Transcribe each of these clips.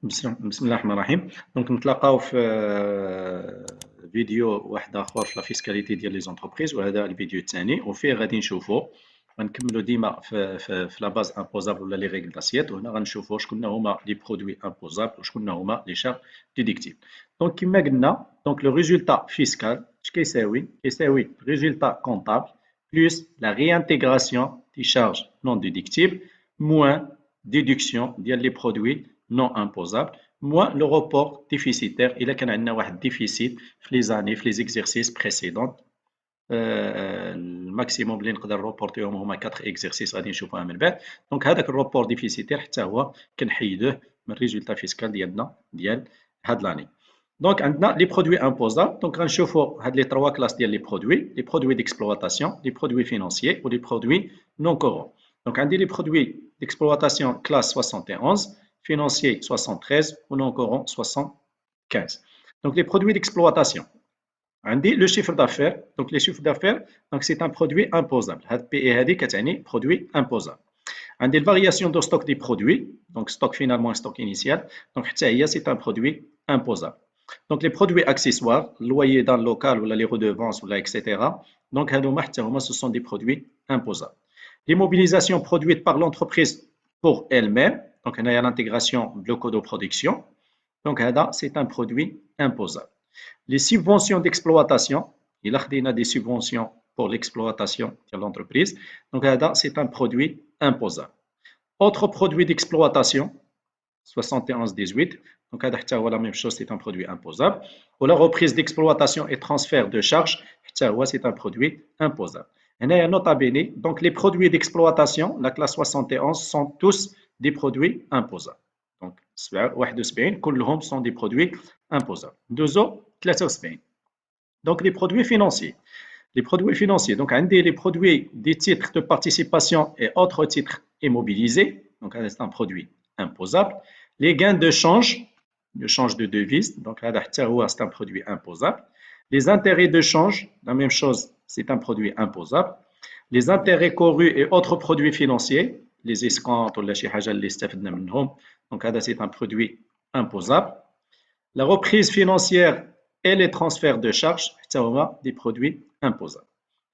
بسم الله الرحمن الرحيم. دونك نتلاقاو في فيديو واحد اخر في لا فيسكاليتي ديال لي زونتربريز، وهذا الفيديو الثاني وفيه غادي نشوفوا غنكملوا ديما في لا باز امبوزابل ولا لي ريغل داسيت. وهنا غنشوفوا شكون هما لي برودوي امبوزابل وشكون هما لي شارج ديديكتيف. دونك كما قلنا، دونك لو ريزولتا فيسكال اش كيساوي ريزولتا كونطابل بلس لا ريانتيغراسيون دي شارج نون ديديكتيف موان ديدكسيون ديال لي برودوي non imposable, moins le report déficitaire. Il a qu'un déficit les années, les exercices précédents. Le maximum اللي نقدر نروبورتيهم هما 4 exercices غادي نشوفوها من بعد. دونك هذاك الروبور ديفيسيتير حتى هو كنحيدوه من الريزولتا فيسكال ديالنا ديال هاد لاني. دونك عندنا لي برودوي امبوزابل. دونك غنشوفوا هاد لي 3 كلاس ديال لي برودوي ديكسبلواتاسيون، لي برودوي فينانسيي و لي برودوي نون كورون. دونك عندي لي برودوي ديكسبلواتاسيون كلاس 71, financier 73 ou non courant 75. Donc les produits d'exploitation. On dit le chiffre d'affaires. Donc les chiffres d'affaires, donc c'est un produit imposable. Produit imposable. On dit la variation de stock des produits. Donc stock finalement stock initial. Donc c'est un produit imposable. Donc les produits accessoires, loyer dans le local ou les redevances ou etc. Donc ce sont des produits imposables. Les mobilisations produites par l'entreprise pour elle-même. Donc, on a l'intégration de l'autoproduction. Donc, c'est un produit imposable. Les subventions d'exploitation, il a des subventions pour l'exploitation de l'entreprise. Donc, c'est un produit imposable. Autre produit d'exploitation, 71-18. Donc, la même chose, c'est un produit imposable. Ou la reprise d'exploitation et transfert de charges, c'est un produit imposable. Nota bene, donc les produits d'exploitation, la classe 71, sont tous des produits imposables. Donc, 71 كلهم sont des produits imposables. 73. Donc, les produits financiers. Les produits financiers. Donc, les produits des titres de participation et autres titres immobilisés. Donc, c'est un produit imposable. Les gains de change de devise. Donc, c'est un produit imposable. Les intérêts de change, la même chose, c'est un produit imposable. Les intérêts courus et autres produits financiers, les escomptes ou la chihaja اللي استفدنا منهم. Donc, c'est un produit imposable. La reprise financière et les transferts de charges, des produits imposables.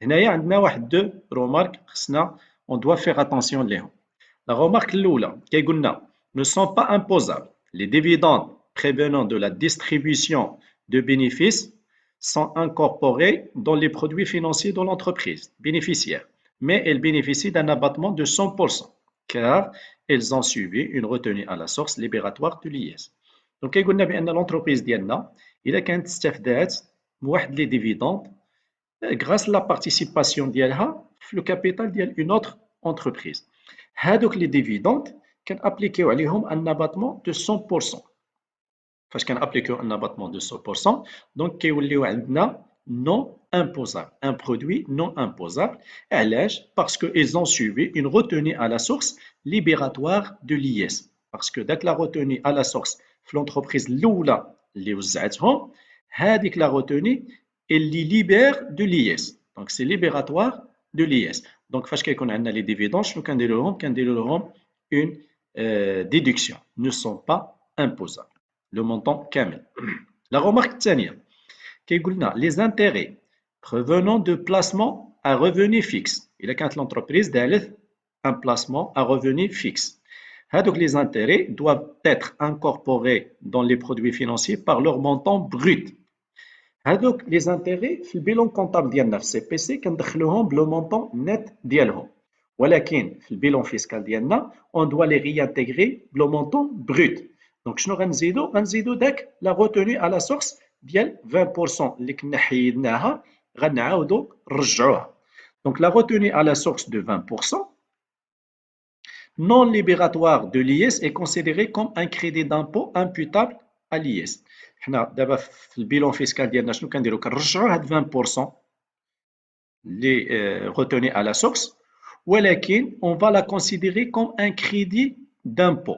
هنايا عندنا واحد deux remarques خصنا on doit faire attention لهم. La remarque الأولى كيقولنا ne sont pas imposables les dividendes prévenant de la distribution de bénéfices sont incorporés dans les produits financiers de l'entreprise bénéficiaire, mais elles bénéficient d'un abattement de 100%, car elles ont suivi une retenue à la source libératoire de l'IS. Donc, قلنا بأن l'entreprise ديالنا إذا كانت استفدت من واحد les dividendes grâce à la participation ديالها في le capital ديال une autre entreprise. هادوك les dividendes كنابليكيو عليهم un abattement de 100%. فاش كنابليكيو un abattement de 100%, donc كيوليو عندنا non imposable, un produit non imposable. علاش؟ Parce qu'ils ont suivi une retenue à la source libératoire de l'IS. Parce que dès que la retenue à la source في l'entreprise الأولى اللي وزعتهم, هذيك la retenue elle les libère de l'IS. Donc c'est libératoire de l'IS. Donc فاش كيكون عندنا les dividendes, شنو كنديروا لهم une déduction, ne sont pas imposables. Le montant كامل. La remarque الثانية كيقولنا les intérêts provenant de placements à revenu fixe. إلا كانت l'entreprise دارت un placement à revenu fixe. هادوك les intérêts doivent être incorporés dans les produits financiers par leur montant brut. هادوك les intérêts في البيلون كونطابل ديالنا في سي بي سي كندخلوهم بلو مونطون نت ديالهم. ولكن في البيلون فيسكال ديالنا on doit les réintégrer بلو مونطون brut. دونك شنو غنزيدو داك لا روتوني على سورس ديال 20% اللي كنا حيدناها غنعاودو نرجعوها. دونك لا روتوني على سورس دو 20% non libératoire de l'IS est considéré comme un crédit d'impôt imputable à l'IS. حنا دابا في البيلون فيسكال ديالنا شنو كنديرو؟ كنرجعو هاد 20% اللي روتوني على سورس, ولكن on va la considérer comme un crédit d'impôt.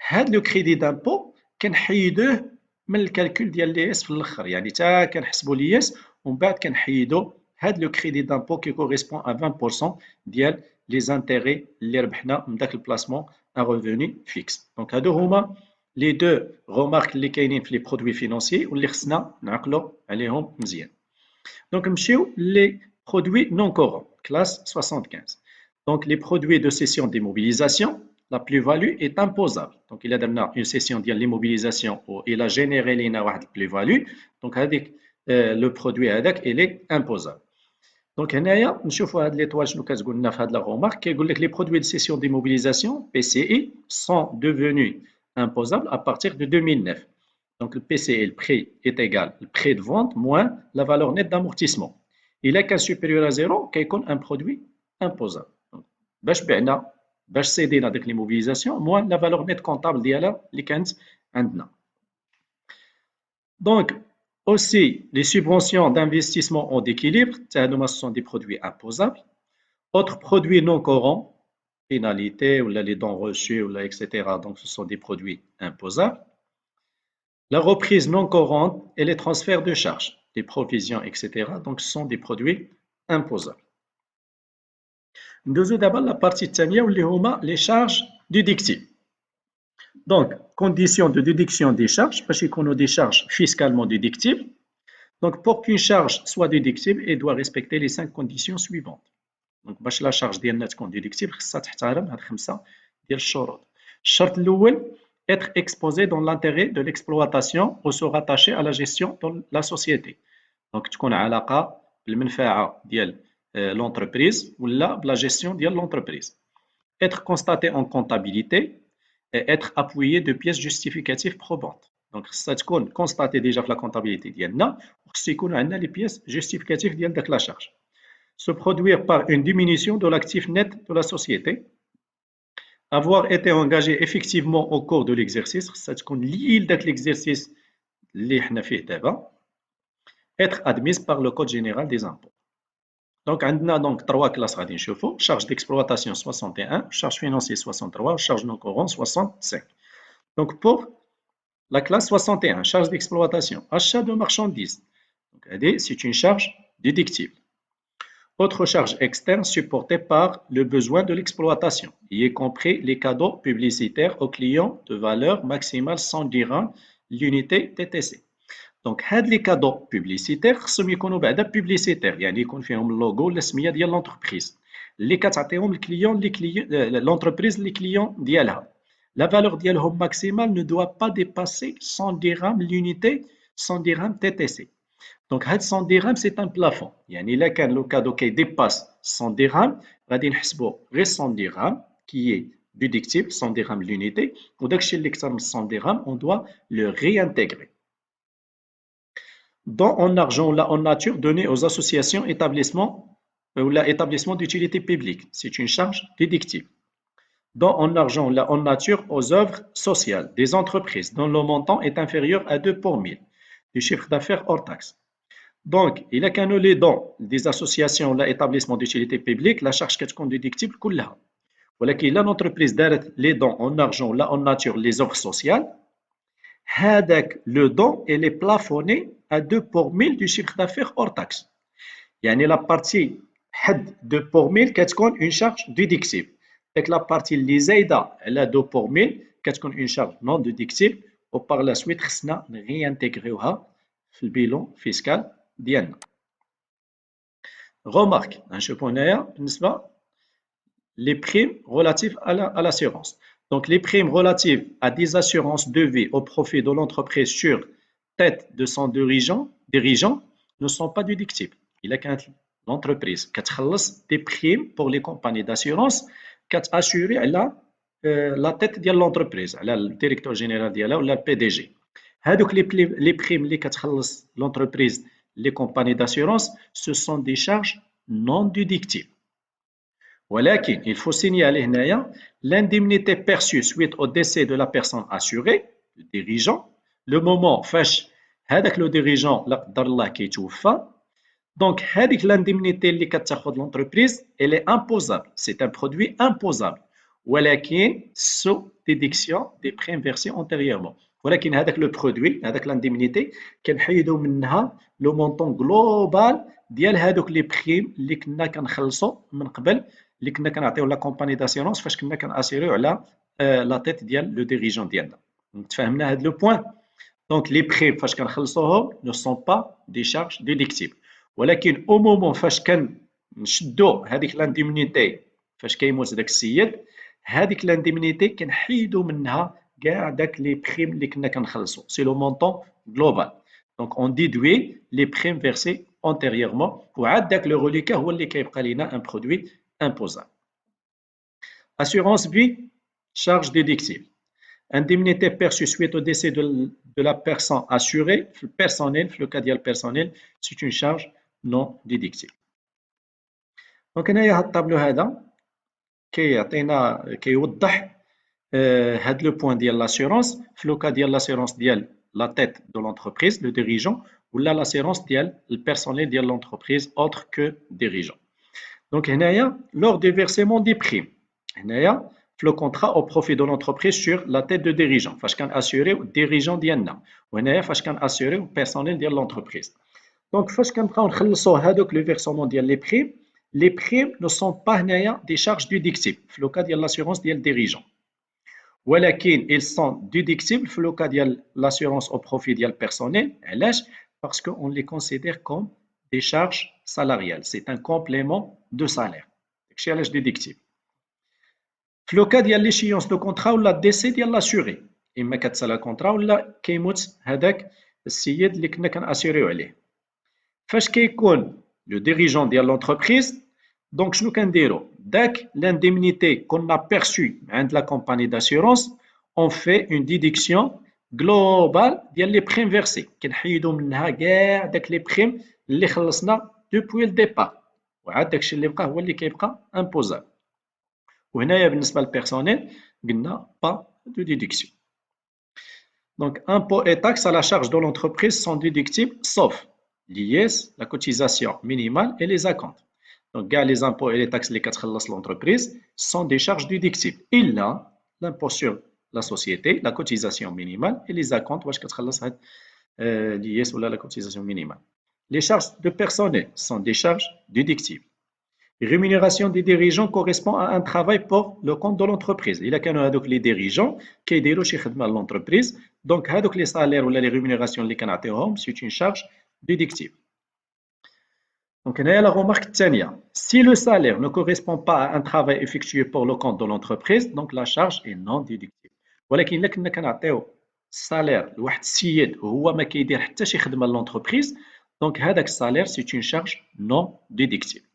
هاد لو كريدي دامبو كنحيدوه من الكالكول ديال ليس في الاخر, يعني حتى كنحسبوا ليس ومن بعد كنحيدوا هاد لو كريدي دامبو كي كوريسبون ا 20% ديال les intérêts اللي ربحنا من داك البلاسمون un revenu fixe. Donc هادو هما les deux remarques اللي كاينين في les produits financiers واللي خصنا نعقلوا عليهم مزيان. Donc نمشيو les produits non courants, classe 75. Donc les produits de cession d'immobilisation, la plus-value est imposable. Donc il a donné une cession d'immobilisation où il a généré une plus-value. Donc le produit il est imposable. Donc هنايا نشوفوا هاد l'étoile شنو كتقول لنا في هاد la remarque كيقول لك les produits de cession d'immobilisation PCI sont devenus imposables à partir de 2009. Donc le PCI, le prix est égal le prix de vente moins la valeur nette d'amortissement. Il est qu'un supérieur à zéro كيكون un produit imposable. باش بعنا باش سيدينا ديك l'immobilisation moins la valeur nette comptable ديالها اللي كانت عندنا. Donc aussi, les subventions d'investissement en équilibre, ce sont des produits imposables. Autres produits non courants, pénalités, ou les dons reçus, etc. Donc, ce sont des produits imposables. La reprise non courante et les transferts de charges, les provisions, etc. Donc, ce sont des produits imposables. Nous d'abord la partie de les charges déductibles. Donc, conditions de déduction des charges, parce qu'on a des charges fiscalement déductibles. Donc, pour qu'une charge soit déductible, elle doit respecter les 5 conditions suivantes. Donc, باش la charge ديالنا تكون déductible, خصها تحترم هاد 5 ديال الشروط. الشرط الأول être exposé dans l'intérêt de l'exploitation ou se rattacher à la gestion de la société. Donc, تكون علاقة بالمنفعة ديال l'entreprise ولا بلا gestion ديال l'entreprise. Être constaté en comptabilité et être appuyé de pièces justificatives probantes. Donc, ça تكون constaté déjà في la comptabilité ديالنا وخص يكون عندنا les pièces justificatives ديال داك la charge. Se produire par une diminution de l'actif net de la société. Avoir été engagé effectivement au cours de l'exercice, ça تكون lié داك l'exercice اللي حنا فيه دابا. Être admise par le code général des impôts. Donc, on a donc 3 classes غادي نشوفوا. Charge d'exploitation 61, charge financière 63, charge non courant 65. Donc, pour la classe 61, charge d'exploitation, achat de marchandises. C'est une charge déductible. Autre charge externe supportée par le besoin de l'exploitation, y compris les cadeaux publicitaires aux clients de valeur maximale 100 dirhams l'unité TTC. Donc, les cadeaux publicitaires خصهم يكونوا بعدا publicitaires, يعني يكون فيهم اللوغو ولا السميه ديال l'entreprise اللي كتعطيهم الكليون l'entreprise les clients ديالها. La valeur ديالهم maximale ne doit pas dépasser 100 dirhams l'unité 100 dirhams TTC. Donc, 100 dirhams c'est un plafond. يعني إلا كان le cadeau qui dépasse 100 dirhams غادي نحسبوا غير 100 dirhams qui est déductible 100 dirhams l'unité وداكشي اللي أكثر من 100 dirhams on doit le réintégrer. Don en argent ou en nature donné aux associations, établissements ou établissements d'utilité publique. C'est une charge déductible. Don en argent ou en nature aux œuvres sociales des entreprises dont le montant est inférieur à 2 pour 1000 du chiffre d'affaires hors taxe. Donc, il a qu'un les dons des associations ou établissements d'utilité publique, la charge qui est déductible, كلها. ولكن l'entreprise دارت les dons en argent ou en nature les œuvres sociales, هذاك le don elle est plafonné à 2 pour 1000 du chiffre d'affaires hors taxe. يعني la partie حد 2 pour 1000 كتكون une charge déductible. Donc la partie اللي زايده على 2 pour 1000 كتكون une charge non déductible و par la suite خصنا réintégréوها في البيلون فيسكال ديالنا. Remarque, نشوفوا هنايا بالنسبه les primes relatives à l'assurance. Donc, les primes relatives à des assurances de vie au profit de l'entreprise sur tête de son dirigeant ne sont pas déductibles. Il a qu'un l'entreprise qui a des primes pour les compagnies d'assurance qui a assuré la tête de l'entreprise, le directeur général ou le PDG. Les primes qui a l'entreprise, les compagnies d'assurance, ce sont des charges non déductibles. ولكن il faut signaler هنايا l'indemnité perçue suite au décès de la personne assurée, le dirigeant, le moment فاش هذاك le dirigeant لا قدر الله كيتوفى. Donc هذيك l'indemnité اللي كتاخذ l'entreprise elle est imposable, c'est un produit imposable ولكن sous déduction des primes versées antérieurement. ولكن هذاك le produit هذاك l'indemnité كنحيدوا منها le montant global ديال هذوك les primes اللي كنا كنخلصوا من قبل اللي كنا كنعطيو لا كومباني داسيرونس فاش كنا كناسيريو على لا تيت ديال لو ديريجون ديالنا. تفهمنا هاد لو بوين. دونك لي بريم فاش كنخلصوهم نو سون با دي شارج ديديكتيبل، ولكن او مومون فاش كنشدو هذيك لانديمنيتي فاش كيموت داك السيد، هذيك لانديمنيتي كنحيدو منها كاع داك لي بريم اللي كنا كنخلصو، سي لو مونطون global. دونك اون ديدوي لي بريم فيرسي antérieurement وعاد داك لو reliquat هو اللي كيبقى لينا ان برودوي imposable. Assurance vie, charge déductible. Indemnité perçue suite au décès de la personne assurée, personnel, le cas ديال personnel, c'est une charge non déductible. دونك هنايا هاد الطابلو هذا كيعطينا كيوضح هاد لو بوين ديال لاسيورونس في لو كا ديال لاسيورونس ديال لا تيت دو لونتربريز لو ديريجون ولا لاسيورونس ديال البيرسونيل ديال لونتربريز اوتر كو ديريجون. دونك هنايا لور دو فيرسيمون دي بريم هنايا في لو كونطرا او بروفي دو لونتربريز سور لا تيت دو ديريجون فاش كان اسيوريو الديريجون ديالنا، وهنايا فاش كان اسيوريو البيرسونيل ديال لونتربريز. دونك فاش كنبقاو نخلصوا هادوك لو فيرسيمون ديال لي بريم، لي بريم نو سون با هنايا دي شارج ديديكتيبل في لو كا ديال لاسيورونس ديال الديريجون، ولكن ils sont déductibles في لو كا ديال l'assurance au profit ديال personnel. علاش؟ parce qu'on les considère comme des charges salariales, c'est un complément de salaire. داكشي علاش déductible. في لو كا ديال l'échéance de contrat ولا décès ديال l'assuré، اما كتسالى الكونطرا ولا كيموت هذاك السيد اللي كنا كناسيريو عليه. فاش كيكون لو ديريجون ديال لونتربريز، دونك شنو كنديرو؟ داك l'indemnité qu'on a perçue عند la compagnie d'assurance, on fait une déduction globale ديال les primes versées. كنحيدو منها كاع داك les primes اللي خلصنا depuis le départ، وعاد داكشي اللي بقى هو اللي كيبقى imposable. وهنايا بالنسبة للبيرسونيل قلنا pas de déduction. Donc impôts et taxes à la charge de l'entreprise sont déductibles sauf l'IS, la cotisation minimale et les acomptes. Donc, les impôts et les taxes les l'entreprise sont des charges déductibles. Il y a l'impôt sur la société, la cotisation minimale et les acomptes l'IS ou la cotisation minimale. Les charges de personnel sont des charges déductibles. Les rémunérations des dirigeants correspond à un travail pour le compte de l'entreprise. Il y a donc les dirigeants qui aident chez l'entreprise. Donc, les salaires ou les rémunérations c'est une charge déductible. Donc, il y a la remarque tania. Si le salaire ne correspond pas à un travail effectué pour le compte de l'entreprise, donc la charge est non déductible. ولكن إلا كنا كنعطيو salaire لواحد السيد وهو ما كيدير حتى شي خدمة للونتربريز، دونك هذاك السالير سي une charge non déductible.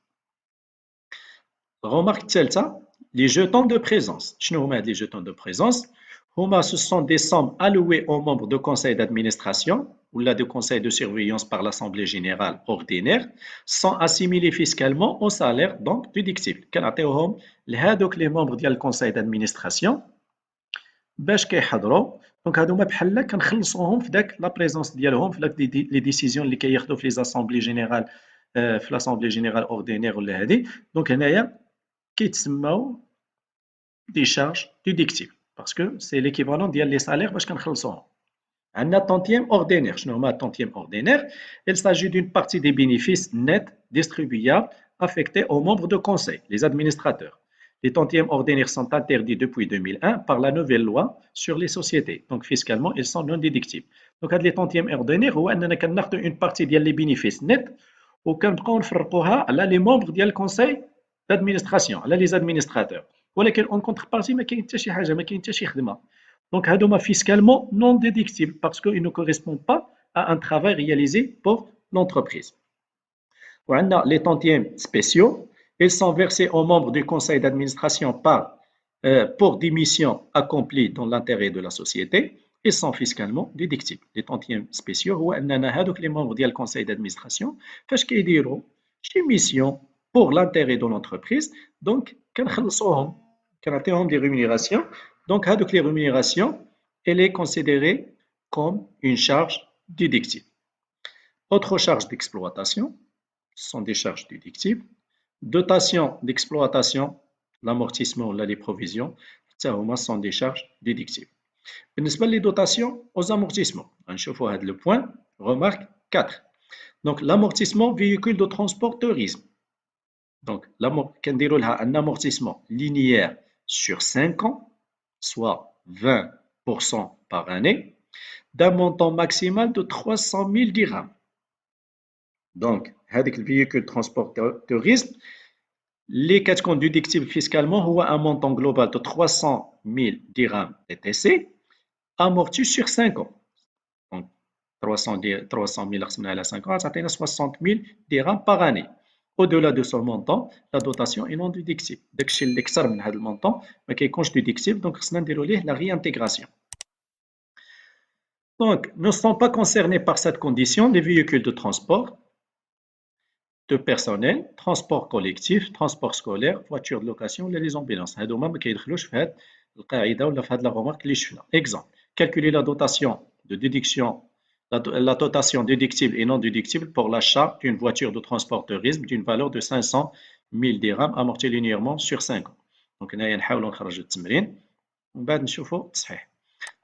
Remarque الثالثة، les jetons de présence. شنو هما هاد les jetons de présence؟ هما ce sont des sommes allouées aux membres de conseil d'administration ou de conseil de surveillance par l'Assemblée générale ordinaire sont assimilés fiscalement au salaire donc déductible. كنعطيوهم لهادوك les membres ديال الكونساي d'administration باش كيحضروا، دونك هادو بحال كنخلصوهم في داك لا بريزونس ديالهم في داك لي ديسيزيون اللي كياخذوا في لي زاسامبلي جينيرال في لاسامبلي جينيرال اوردينير ولا هادي، دونك هنايا كيتسماو دي شارج ديديكتيف باسكو سي ليكيفالون ديال لي سالير باش كنخلصوهم. عندنا tantiem ordinaire. شنو هما tantiem ordinaire؟ Il s'agit d'une partie des bénéfices nets distribuables affectés aux membres de conseil, les administrateurs. Les tantièmes ordinaires sont interdits depuis 2001 par la nouvelle loi sur les sociétés. Donc fiscalement, ils sont non déductibles. Donc les tantièmes ordinaires, هو أننا كناخذوا une partie ديال les bénéfices nets وكنبقاو نفرقوها على les membres ديال الكونساي d'administration، على les administrateurs. ولكن en contrepartie ما كاين حتى شي حاجة، ما كاين حتى شي خدمة. Donc هادوما fiscalement non déductibles parce qu'ils ne correspondent pas à un travail réalisé pour l'entreprise. وعندنا les tantièmes spéciaux. Ils sont versés aux membres du conseil d'administration pour des missions accomplies dans l'intérêt de la société. Ils sont fiscalement déductibles. Les tantièmes spéciaux هو أننا هادوك les membres ديال conseil d'administration فاش كيديروا شي mission pour l'intérêt de l'entreprise، donc كنخلصوهم كنعطيوهم des rémunérations. Donc هادوك les rémunérations elle est considérée comme une charge déductible. Autres charges d'exploitation sont des charges déductibles. Dotation d'exploitation, l'amortissement ou les provisions, ça sont des charges déductibles. بالنسبة les dotations aux amortissements, نشوفوا هذا le point, remarque 4. Donc l'amortissement véhicule de transport tourisme. Donc, un amortissement linéaire sur 5 ans, soit 20% par année, d'un montant maximal de 300 000 dirhams. Donc, avec le véhicule transporteurisme, les quatre comptes déductibles fiscalement ont un montant global de 300 000 dirhams TTC, amorti sur 5 ans. Donc, 300 000 à 5 ans, ça atteint 60 000 dirhams par année. Au-delà de ce montant, la dotation est non déductible. Dès que je l'externe de ce montant, mais qui est déductible, donc c'est la réintégration. Donc, ne sont pas concernés par cette condition les véhicules de transport de personnel, transport collectif, transport scolaire, voiture de location ou les ambulances. هادو ما كيدخلوش في هاد القاعدة ولا في هاد la remarque اللي شفنا. Exemple, calculer la dotation de déduction, la dotation déductible et non déductible pour l'achat d'une voiture de transporteurisme d'une valeur de 500 000 dirhams amortie linéairement sur 5 ans. Donc هنايا نحاولوا نخرجوا التمرين ومن بعد نشوفوا التصحيح.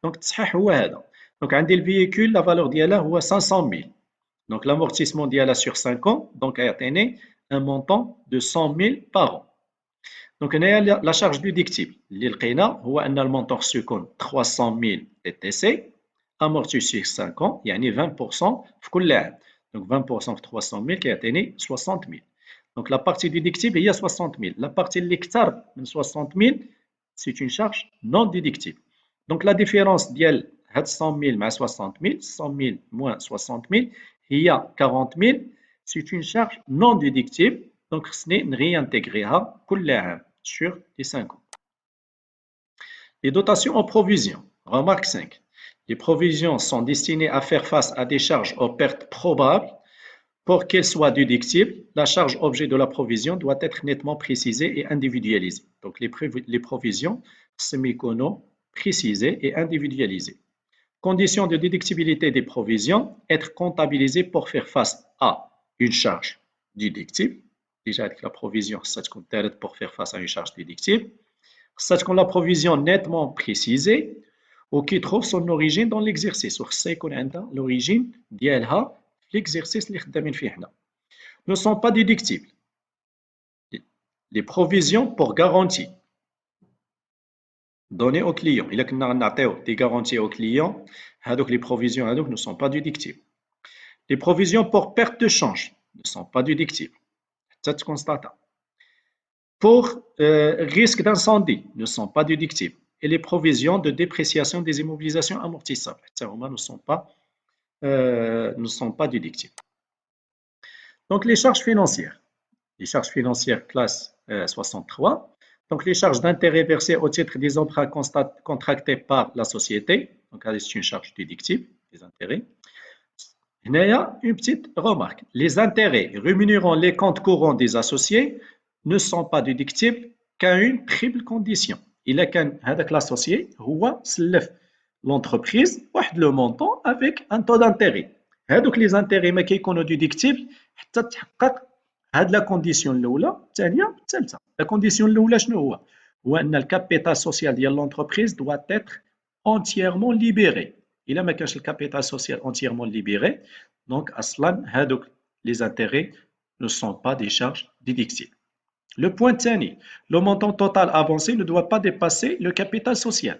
Donc التصحيح هو هذا. Donc عندي الفييكول la valeur ديالها هو 500 000. Donc, l'amortissement d'IALA sur 5 ans, donc, a atteint un montant de 100 000 par an. Donc, on a la charge déductible. L'ilqina, le montant reçu 300 000 TTC, amorti sur 5 ans, il y a 20% donc 20% de 300 000 qui a atteint 60 000. Donc, la partie déductible, il y a 60 000. La partie lectar de 60 000, c'est une charge non déductible. Donc, la différence d'IAL 100 000 moins 60 000, 100 000 moins 60 000, il y a 40 000, c'est une charge non déductible, donc ce n'est réintégrer sur les 5 ans. Les dotations en provision. Remarque 5. Les provisions sont destinées à faire face à des charges aux pertes probables. Pour qu'elles soient déductibles, la charge objet de la provision doit être nettement précisée et individualisée. Donc les provisions semi-cono précisées et individualisées. Condition de déductibilité des provisions, être comptabilisé pour faire face à une charge déductible. Déjà, avec la provision, c'est qu'on pour faire face à une charge déductible. C'est qu'on la provision nettement précisée ou qui trouve son origine dans l'exercice. C'est qu'on a l'origine d'ILH, l'exercice ne sont pas déductibles. Les provisions pour garantie données au client. Il y a des garanties au client. Les provisions ne sont pas déductibles. Les provisions pour perte de change ne sont pas déductibles. C'est constaté. Pour risque d'incendie ne sont pas déductibles. Et les provisions de dépréciation des immobilisations amortissables ne sont pas déductibles. Donc les charges financières. Les charges financières classe 63. Donc, les charges d'intérêt versées au titre des emprunts contractés par la société. Donc, c'est une charge déductible, des intérêts. Il y a une petite remarque. Les intérêts rémunérant les comptes courants des associés ne sont pas déductibles qu'à une triple condition. Il est qu'un l'associé l'entreprise le montant avec un taux d'intérêt. Donc, les intérêts qui sont déductibles, هاد لا كونديسيون الاولى الثانيه الثالثه لا كونديسيون الاولى شنو هو ان الكابيتال سوسيال ديال لونتربريز دوا être entièrement libéré الا ما كانش الكابيتال سوسيال entièrement libéré دونك اصلا هادوك les intérêts ne sont pas des charges déductibles. Le point الثاني le montant total avancé ne doit pas dépasser le capital social.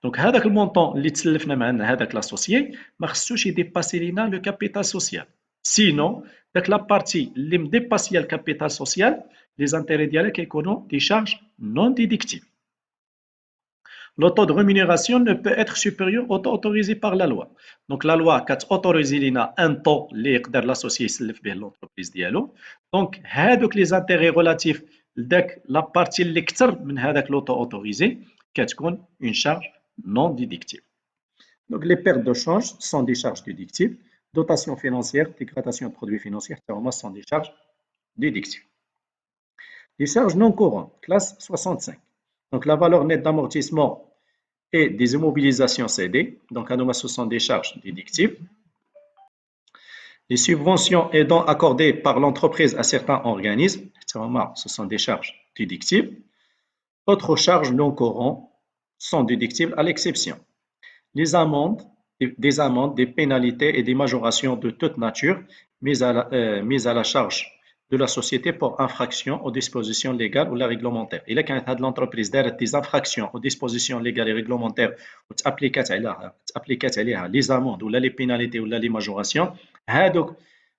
Donc هذاك المونطون اللي تسلفنا معنا هذاك l'associé ما خصوش يديباسي لينا le capital social. Sinon, avec la partie qui dépasse le capital social, les intérêts qui sont des charges non déductibles. Le taux de rémunération ne peut être supérieur au taux autorisé par la loi. Donc la loi a autorisé un taux que l'associé de l'entreprise. Donc, les intérêts relatifs à la partie de l'auto autorisé, qui est une charge non déductible. Donc les pertes de change sont des charges déductibles. Dotation financière, dégradation de produits financiers, sont des charges déductibles. Les charges non courantes, classe 65. Donc la valeur nette d'amortissement et des immobilisations cédées, donc ce sont des charges déductibles. Les subventions aidant accordées par l'entreprise à certains organismes, ce sont des charges déductibles. Autres charges non courantes sont déductibles à l'exception. Les amendes, des pénalités et des majorations de toute nature mises à la charge de la société pour infraction aux dispositions légales ou la réglementaires. إلا كانت هذه l'entreprise دارت des infractions aux dispositions légales et réglementaires وتابليكات عليها les amendes ولا les pénalités ولا les majorations, هادوك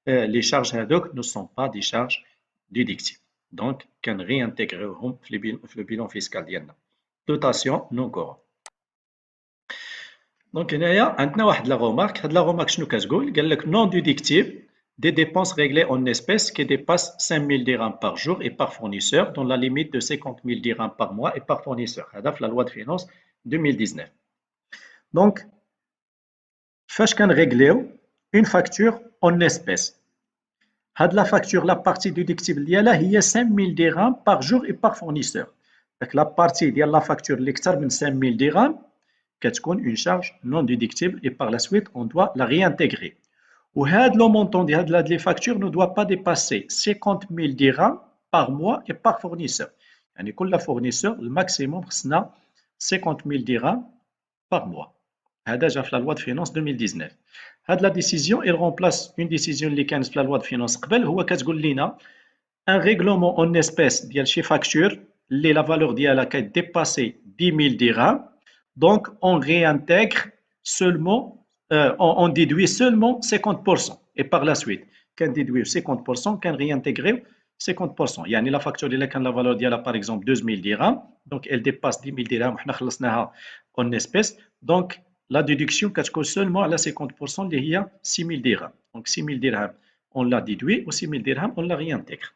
les charges هادوك ne sont pas des charges déductibles. Donc كنريانتيغريوهم في le bilan fiscal ديالنا. Dotation non courante. Donc هنايا عندنا واحد لا remarque. هاد لا remarque شنو كتقول؟ قال لك non déductible des dépenses réglées en espèces qui dépassent 5 000 dirhams par jour et par fournisseur dans la limite de 50 000 dirhams par mois et par fournisseur. هذا في la loi de finances 2019. Donc فاش كنريغليو une facture en espèces. هاد la facture, la partie déductible ديالها هي 5 000 dirhams par jour et par fournisseur. Donc la partie ديال la facture اللي أكثر من 5 000 dirhams كتكون une charge non déductible et par la suite on doit la réintégrer. وهذا le montant de les factures ne doit pas dépasser 50 000 dirhams par mois et par fournisseur. يعني كل fournisseur le maximum خصنا 50 000 dirhams par mois. هذا جا في la loi de finances 2019. هاد la décision elle remplace une décision اللي كانت في la loi de finances قبل. هو كتقول لنا un règlement en espèces ديال شي facture اللي la valeur ديالها كتديباسي 10 000 dirhams. Donc on réintègre seulement on déduit seulement 50% et par la suite كان déduire 50% كان réintégrer 50%. يعني la facture اللي كان la valeur ديالها par exemple 2000 dirhams, donc elle dépasse 10 000 dirhams وحنا خلصناها en espèces, donc la déduction كتكون seulement على 50% اللي هي 6000 dirhams. Donc 6000 dirhams on l'a déduit ou 6000 dirhams on la réintègre.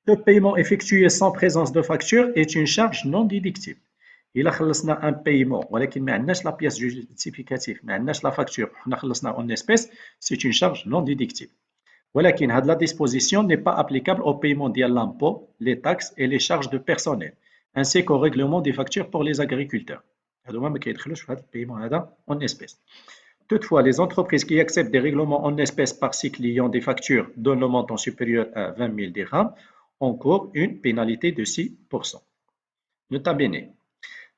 Le paiement effectué sans présence de facture est une charge non déductible. إلا خلصنا ان بايمون ولكن ما عندناش لا بياس جوستيفيكاتيف، ما عندناش لا فاكتور، حنا خلصنا اون اسبيس، سي اون شارج نون ديديكتيف. ولكن هاد لا ديسبوزيسيون ني با ابليكابل او بايمون ديال لامبو، لي تاكس اي لي شارج دو بيرسونيل ainsi qu'au règlement des factures pour les agriculteurs. هادوما ما كيدخلوش في هاد البايمون هذا اون اسبيس. Toutefois, les entreprises qui acceptent des règlements en espèces par ses clients des factures dont le montant supérieur à 20 000 dirhams encourent une pénalité de 6%. Nota bene.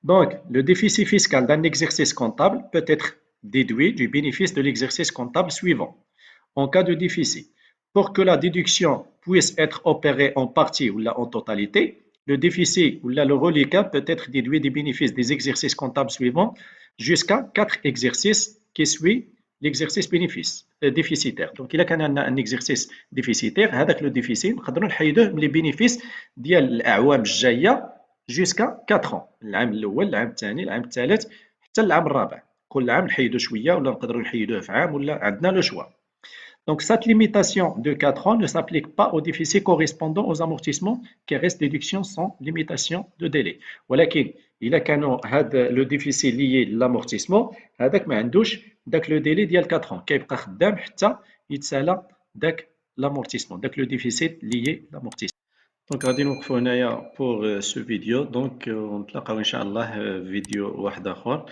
Donc, le déficit fiscal d'un exercice comptable peut être déduit du bénéfice de l'exercice comptable suivant. En cas de déficit, pour que la déduction puisse être opérée en partie ou en totalité, le déficit ou le reliquat peut être déduit des bénéfices des exercices comptables suivants jusqu'à 4 exercices qui suivent l'exercice déficitaire. Donc, il y a un exercice déficitaire, هذاك le déficit نقدروا نحيدوه من les bénéfices ديال الأعوام الجاية jusqu'à 4 ans. العام الاول، العام الثاني، العام الثالث حتى العام الرابع. كل عام نحيدو شويه ولا نقدروا نحيدوه في عام ولا عندنا لو شوا. Donc cette limitation de 4 ans ne s'applique pas au déficit correspondant aux amortissements qui restent déduction sans limitation de délai. ولكن إلا كانوا هذا لو ديفيسي ليي لامورتيسمون هذاك ما عندوش داك لو ديلي ديال 4 ans كيبقى خدام حتى يتسالى داك لامورتيسمون، داك لو ديفيسيت ليي لامورتيسمون. دونك غادي نوقفو هنايا بور سو فيديو. دونك نتلاقاو ان شاء الله فيديو واحد اخر.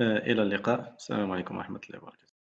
الى اللقاء. السلام عليكم ورحمه الله وبركاته.